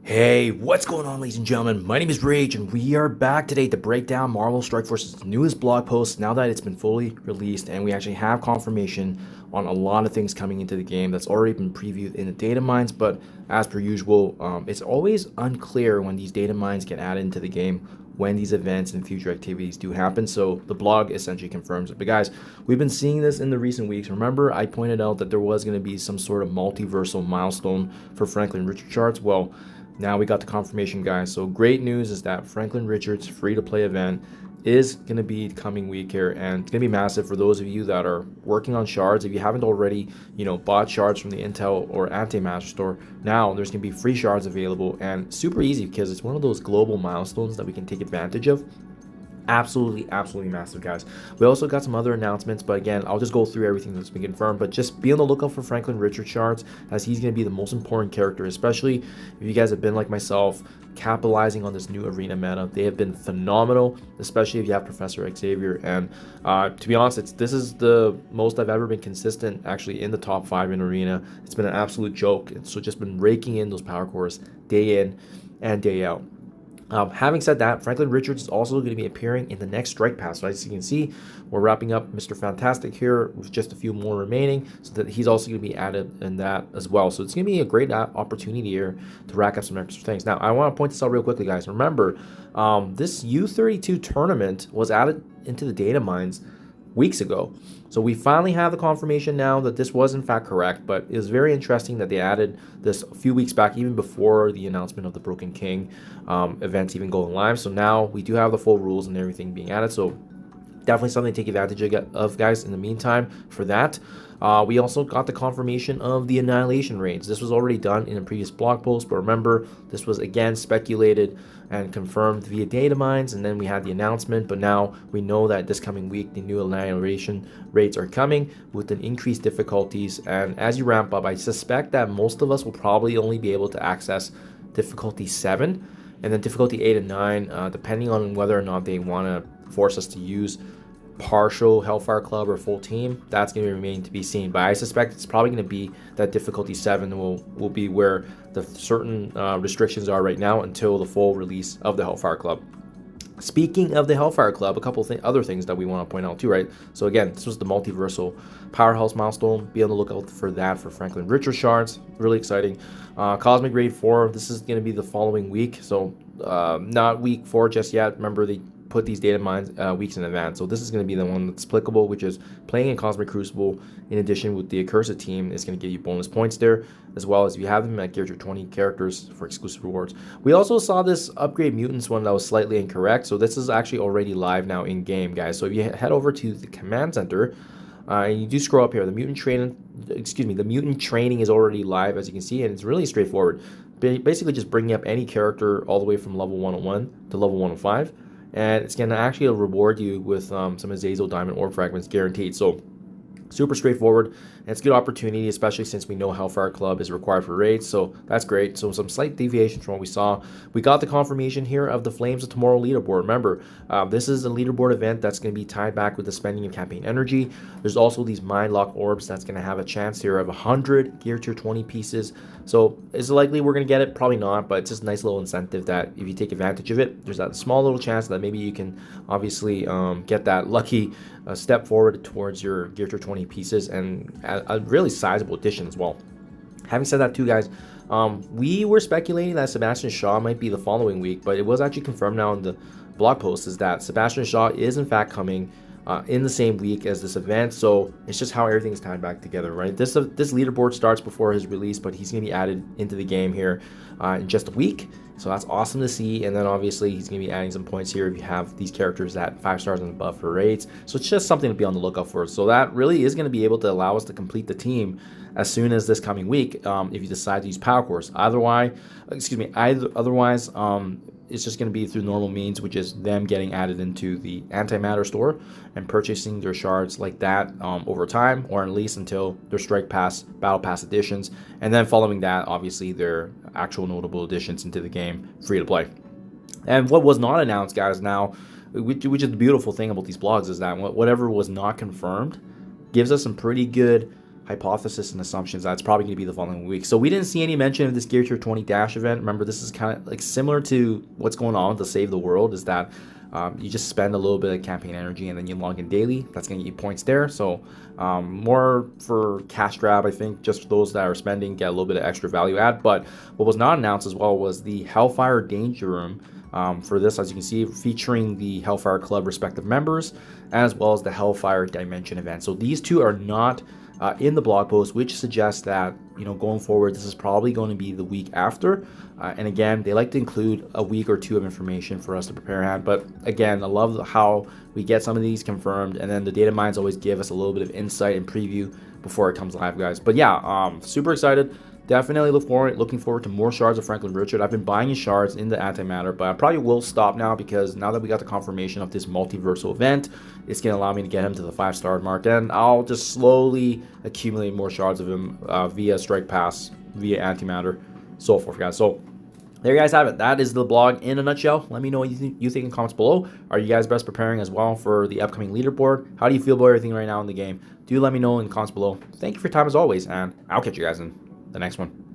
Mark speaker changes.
Speaker 1: Hey, what's going on, ladies and gentlemen? My name is Rayge, and we are back today to break down Marvel Strike Force's newest blog post now that it's been fully released, and we actually have confirmation on a lot of things coming into the game that's already been previewed in the data mines. But as per usual, it's always unclear when these data mines get added into the game, when these events and future activities do happen. So the blog essentially confirms it. But guys, we've been seeing this in the recent weeks. Remember, I pointed out that there was going to be some sort of multiversal milestone for Franklin Richards charts. Well, now we got the confirmation, guys. So great news is that Franklin Richards free-to-play event is going to be coming week here, and it's going to be massive for those of you that are working on shards. If you haven't already, bought shards from the Intel or Antimatter store, now there's going to be free shards available, and super easy because it's one of those global milestones that we can take advantage of. Absolutely massive, guys. We also got some other announcements, but again, I'll just go through everything that's been confirmed. But just be on the lookout for Franklin Richards shards, as he's going to be the most important character, especially if you guys have been like myself capitalizing on this new arena meta. They have been phenomenal, especially if you have Professor Xavier. And to be honest, this is the most I've ever been consistent actually in the top 5 in arena. It's been an absolute joke. So just been raking in those power cores day in and day out. Having said that, Franklin Richards is also going to be appearing in the next Strike Pass. So as you can see, we're wrapping up Mr. Fantastic here with just a few more remaining, so that he's also going to be added in that as well. So it's going to be a great opportunity here to rack up some extra things. Now, I want to point this out real quickly, guys. Remember, this U32 tournament was added into the data mines weeks ago. So we finally have the confirmation now that this was in fact correct, but it was very interesting that they added this a few weeks back, even before the announcement of the Broken King events even going live. So now we do have the full rules and everything being added. So definitely something to take advantage of, guys, in the meantime for that. We also got the confirmation of the Annihilation raids. This was already done in a previous blog post, but remember, this was again speculated and confirmed via data mines, and then we had the announcement. But now we know that this coming week the new Annihilation raids are coming with an increased difficulties, and as you ramp up, I suspect that most of us will probably only be able to access difficulty 7, and then difficulty 8 and 9, depending on whether or not they want to force us to use partial Hellfire Club or full team. That's going to remain to be seen, but I suspect it's probably going to be that difficulty 7 will be where the certain restrictions are right now until the full release of the Hellfire Club. Speaking of the Hellfire Club, a couple other things that we want to point out too, right? So again, this was the multiversal powerhouse milestone. Be on the lookout for that for Franklin Richards shards. Really exciting. Cosmic Grade 4, this is going to be the following week, so not week 4 just yet. Remember, they put these data mines weeks in advance, so this is going to be the one that's applicable, which is playing in Cosmic Crucible in addition with the Accursed team is going to give you bonus points there, as well as if you have them at Gear 20 characters for exclusive rewards. We also saw this upgrade Mutants one that was slightly incorrect, so this is actually already live now in game, guys. So if you head over to the command center and you do scroll up here, the mutant training is already live, as you can see, and it's really straightforward. Basically just bringing up any character all the way from level 101 to level 105, and it's going to actually reward you with some Azazel Diamond Orb Fragments guaranteed. So super straightforward, and it's a good opportunity, especially since we know Hellfire Club is required for raids, so that's great. So some slight deviations from what we saw. We got the confirmation here of the Flames of Tomorrow leaderboard. Remember, this is a leaderboard event that's going to be tied back with the spending of campaign energy. There's also these Mind Lock Orbs that's going to have a chance here of 100 Gear Tier 20 pieces. So is it likely we're going to get it? Probably not, but it's just a nice little incentive that if you take advantage of it, there's that small little chance that maybe you can obviously get that lucky step forward towards your Gear Tier 20 pieces, and a really sizable addition as well. Having said that too, guys, we were speculating that Sebastian Shaw might be the following week, but it was actually confirmed now in the blog post is that Sebastian Shaw is in fact coming in the same week as this event. So it's just how everything is tied back together, right? This leaderboard starts before his release, but he's going to be added into the game here in just a week. So that's awesome to see. And then obviously he's going to be adding some points here if you have these characters at 5 stars and above for raids. So it's just something to be on the lookout for. So that really is going to be able to allow us to complete the team as soon as this coming week, if you decide to use power cores. Otherwise, it's just going to be through normal means, which is them getting added into the Antimatter store and purchasing their shards like that over time, or at least until their Strike Pass, Battle Pass editions, and then following that, obviously their actual notable additions into the game free to play. And what was not announced, guys, now, which is the beautiful thing about these blogs, is that whatever was not confirmed gives us some pretty good hypothesis and assumptions that it's probably going to be the following week. So we didn't see any mention of this Gear Tier 20 Dash event. Remember, this is kind of like similar to what's going on with the Save the World, is that you just spend a little bit of campaign energy and then you log in daily. That's going to get you points there. So more for cash grab, I think, just for those that are spending, get a little bit of extra value add. But what was not announced as well was the Hellfire Danger Room. For this, as you can see, featuring the Hellfire Club respective members, as well as the Hellfire Dimension event. So these two are not in the blog post, which suggests that, you know, going forward, this is probably going to be the week after. And again, they like to include a week or two of information for us to prepare ahead. But again, I love how we get some of these confirmed, and then the data mines always give us a little bit of insight and preview before it comes live, guys. But yeah, super excited. Definitely looking forward to more shards of Franklin Richard. I've been buying his shards in the antimatter, but I probably will stop now, because now that we got the confirmation of this multiversal event, it's going to allow me to get him to the 5-star mark, and I'll just slowly accumulate more shards of him via Strike Pass, via antimatter, so forth, guys. So there you guys have it. That is the blog in a nutshell. Let me know what you think in comments below. Are you guys best preparing as well for the upcoming leaderboard? How do you feel about everything right now in the game? Do let me know in the comments below. Thank you for your time as always, and I'll catch you guys in the next one.